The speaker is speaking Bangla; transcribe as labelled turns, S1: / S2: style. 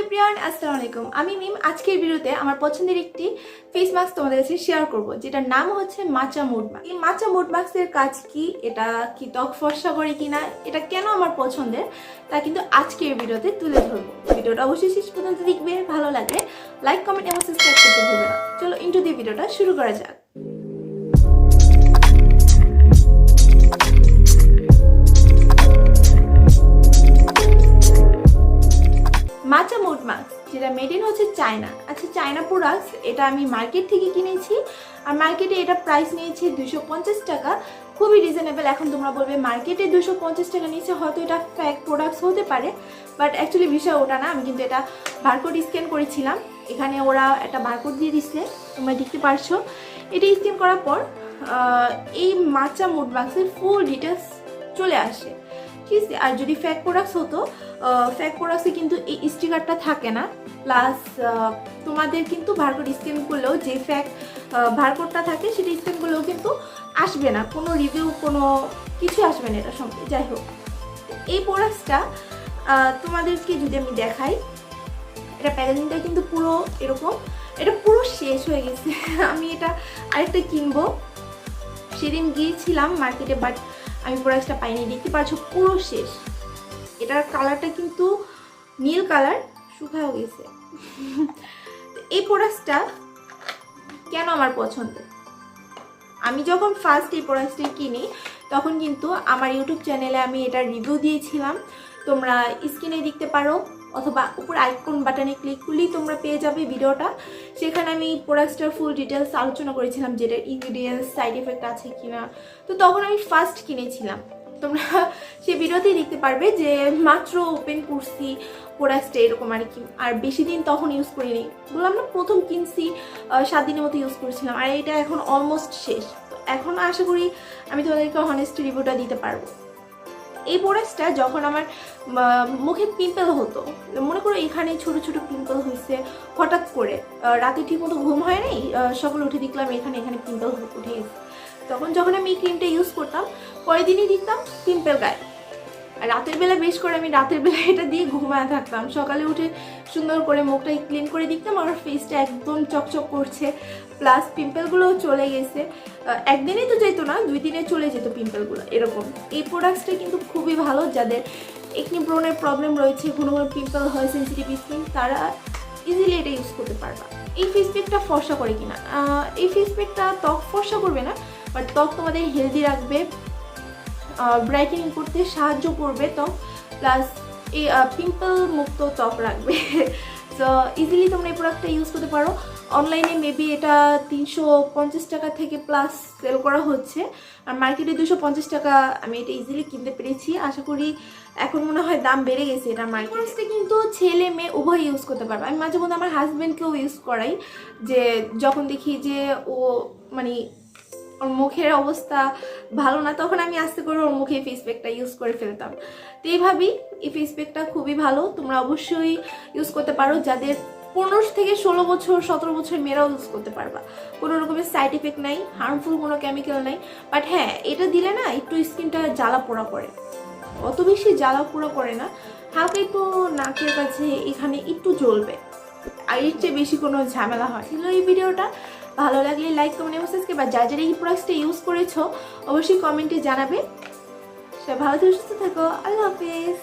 S1: এভরিওয়ান, আসসালামু আলাইকুম। আমি মিম। আজকের ভিডিওতে আমার পছন্দের একটি ফেস মাস্ক তোমাদের কাছে শেয়ার করব, যেটার নাম হচ্ছে মাচা মুড মাস্ক। এই মাচা মুড মাস্কের কাজ কি, এটা কি ত্বক ফর্সা করে কিনা, এটা কেন আমার পছন্দের, তা কিন্তু আজকের ভিডিওতে তুলে ধরবো। ভিডিওটা অবশ্যই শেষ পর্যন্ত দেখবে, ভালো লাগলে লাইক, কমেন্ট এবং সাবস্ক্রাইব করতে ভুলবে না। চলো ইন্টু দি ভিডিওটা শুরু করা যাক। মাচা মুড মাস্ক, যেটা মেড ইন হচ্ছে চায়না। আচ্ছা, চায়না প্রোডাক্টস, এটা আমি মার্কেট থেকে কিনেছি আর মার্কেটে এটা প্রাইস নিয়েছে 250 টাকা, খুবই রিজনেবল। এখন তোমরা বলবে মার্কেটে 250 টাকা নিয়েছে, হয়তো এটা ফেক প্রোডাক্টস হতে পারে, বাট অ্যাকচুয়ালি বিষয় ওটা না। আমি কিন্তু এটা বারকোড স্ক্যান করেছিলাম, এখানে ওরা একটা বারকোড দিয়ে দিচ্ছে, তোমরা দেখতে পারছো। এটা স্ক্যান করার পর এই মাচা মুড মাস্কের ফুল ডিটেলস চলে আসে, ঠিক আছে। আর যদি ফেক প্রোডাক্টস হতো, ফেক প্রোডাক্টসে কিন্তু এই স্টিকারটা থাকে না, প্লাস তোমাদের কিন্তু বারকোড স্ক্যান করলেও যে ফেক বারকোডটা থাকে সেটা স্ক্যান করলেও কিন্তু আসবে না, কোনো রিভিউ কোনো কিছু আসবে না এটা সম্পর্কে। যাই হোক, এই প্রোডাক্টসটা তোমাদেরকে যদি আমি দেখাই, এটা প্যাকেজিংটা কিন্তু পুরো এরকম, এটা পুরো শেষ হয়ে গেছে। আমি এটা আরেকটা কিনবো, সেদিন গিয়েছিলাম মার্কেটে, বাট আমি প্রোডাক্টটা পাইনি। দেখতে পাচ্ছ পুরো শেষ। এটার কালারটা কিন্তু নীল কালার, শুকাও গেছে। এই প্রোডাক্টটা কেন আমার পছন্দ, আমি যখন ফার্স্ট এই প্রোডাক্টটি কিনি তখন কিন্তু আমার ইউটিউব চ্যানেলে আমি এটার রিভিউ দিয়েছিলাম, তোমরা স্ক্রিনে দেখতে পারো অথবা উপর আইকন বাটনে ক্লিক করলেই তোমরা পেয়ে যাবে ভিডিওটা। সেখানে আমি প্রোডাক্টটার ফুল ডিটেলস আলোচনা করেছিলাম, যেটার ইনগ্রিডিয়েন্টস, সাইড এফেক্ট আছে কিনা। তো তখন আমি ফার্স্ট কিনেছিলাম, তোমরা সেই ভিডিওতেই দেখতে পারবে যে মাত্র ওপেন করছি প্রোডাক্টটা এরকম আর কি, আর বেশি দিন তখন ইউজ করিনি। বললাম না, প্রথম কিনছি 7 দিনের মতো ইউজ করেছিলাম, আর এটা এখন অলমোস্ট শেষ। তো এখন আশা করি আমি তোমাদেরকে হনেস্ট রিভিউটা দিতে পারবো। এই প্রোডাক্টটা যখন আমার মুখে পিম্পল হতো, মনে করো এখানে ছোট ছোট পিম্পল হয়েছে হঠাৎ করে, রাতে ঠিক মতো ঘুম হয় নাই, সকালে উঠে দেখলাম এখানে এখানে পিম্পল উঠে গেছে। তখন যখন আমি এই ক্রিমটা ইউজ করতাম, পরের দিনই দেখতাম পিম্পল গায়ে। আর রাতের বেলা বেশ করে আমি রাতের বেলা এটা দিয়ে ঘুমায় থাকতাম, সকালে উঠে সুন্দর করে মুখটা ক্লিন করে দেখতাম আমার ফেসটা একদম চকচক করছে, প্লাস পিম্পলগুলোও চলে গেছে। একদিনে তো যেত না, 2 দিনে চলে যেত পিম্পলগুলো এরকম। এই প্রোডাক্টসটা কিন্তু খুবই ভালো, যাদের একনি ব্রনের প্রবলেম রয়েছে, কোনো পিম্পল হয়, সেন্সিটিভ স্কিন, তারা ইজিলি এটা ইউজ করতে পারবা। এই ফেস প্যাকটা ফর্সা করে কিনা, এই ফেস প্যাকটা ত্বক ফর্সা করবে না, বাট ত্বক তোমাদের হেলদি রাখবে, ব্রাইটেনিং করতে সাহায্য করবে ত্বক, প্লাস এই পিম্পল মুক্ত ত্বক রাখবে। সো ইজিলি তোমরা এই প্রোডাক্টটা ইউজ করতে পারো। অনলাইনে মেবি এটা 350 টাকা থেকে প্লাস সেল করা হচ্ছে, আর মার্কেটে 250 টাকা আমি এটা ইজিলি কিনতে পেরেছি। আশা করি এখন মনে হয় দাম বেড়ে গেছে এটা মার্কেটে। কিন্তু ছেলে মেয়ে উভয় ইউজ করতে পারবে। আমি মাঝে মধ্যে আমার হাজব্যান্ডকেও ইউজ করাই, যে যখন দেখি যে ও মানে ওর মুখের অবস্থা ভালো না, তখন আমি আস্তে করে ওর মুখে ফেস প্যাকটা ইউজ করে ফেলতাম। তো এইভাবেই এই ফেস প্যাকটা খুবই ভালো, তোমরা অবশ্যই ইউজ করতে পারো। যাদের 15 থেকে 16 বছর 17 বছর মেয়েরাও ইউজ করতে পারবা, কোনো রকমের সাইড এফেক্ট নাই, হার্মফুল কোনো কেমিক্যাল নাই। বাট হ্যাঁ, এটা দিলে না একটু স্কিনটা জ্বালা পোড়া করে, অত বেশি জ্বালা পোড়া করে না, হালকা একটু নাকের কাছে এখানে একটু জ্বলবে, আর এর চেয়ে বেশি কোনো ঝামেলা হয় ছিল। এই ভিডিওটা ভালো লাগলে লাইক, কমেন্ট এবং সাবস্ক্রাইব, বা যা যারা এই প্রোডাক্টটা ইউজ করেছো অবশ্যই কমেন্টে জানাবে। সব ভালো থেকে সুস্থ থাকো, আল্লাহ হাফেজ।